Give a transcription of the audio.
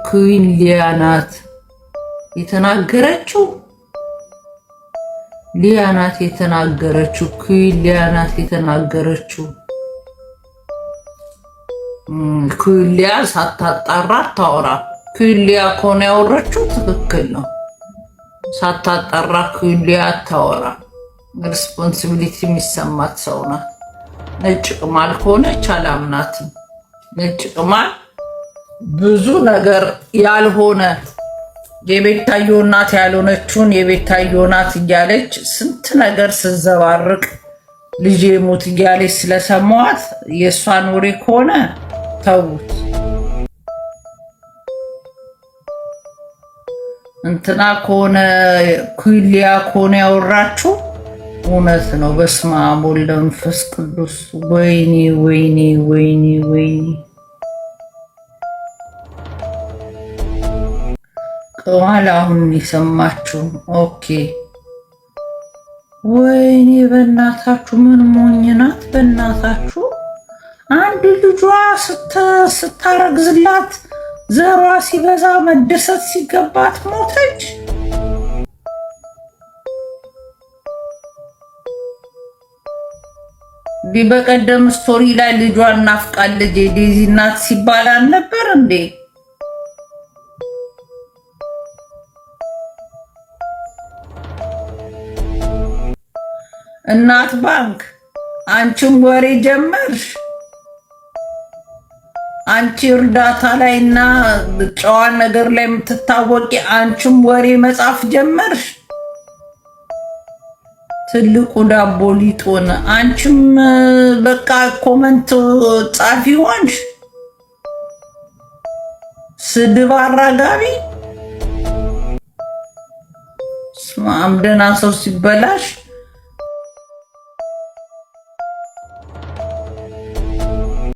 ኩዊን ሊያናት የተናገረችው ኩዊን ሊያናት የተናገረችው ኩዊን ሊያ ሳታጣራ አታወራ። ኩዊን ሊያ ከሆነ ያወራችው ትክክል ነው። ሳታጣራ ኩዊን ሊያ አታወራ። ሪስፖንሲቢሊቲ የሚሰማት ሰው ናት። ነጭ ቅማል ከሆነች አላምናትም። ነጭ ቅማል ብዙ ነገር ያልሆነ የቤታዮ እናት ያልሆነችውን የቤታዮ ናት እያለች ስንት ነገር ስዘባርቅ ልጄ ሞት እያለች ስለሰማዋት የእሷን ወሬ ከሆነ ተዉት። እንትና ከሆነ ኩዊን ሊያ ከሆነ ያወራችሁ እውነት ነው። በስመ አብ ወወልድ ወመንፈስ ቅዱስ። ወይኔ ወይኔ ወይኔ ወይኔ ከኋላ አሁን የሰማችሁ ኦኬ። ወይኔ በእናታችሁ ምን ሞኝ ናት በእናታችሁ። አንድ ልጇ ስታረግዝላት ዘሯ ሲበዛ መደሰት ሲገባት ሞተች። በቀደም ስቶሪ ላይ ልጇን ናፍቃለች የዴዚ እናት ሲባል አልነበር እንዴ? እናት ባንክ አንቺም ወሬ ጀመርሽ። አንቺ እርዳታ ላይ እና ጨዋ ነገር ላይ የምትታወቂ አንቺም ወሬ መጻፍ ጀመርሽ። ትልቁ ዳቦ ሊጦን አንቺም በቃ ኮመንት ጻፊ ሆንሽ። ስድብ አራጋቢ። ስማም ደህና ሰው ሲበላሽ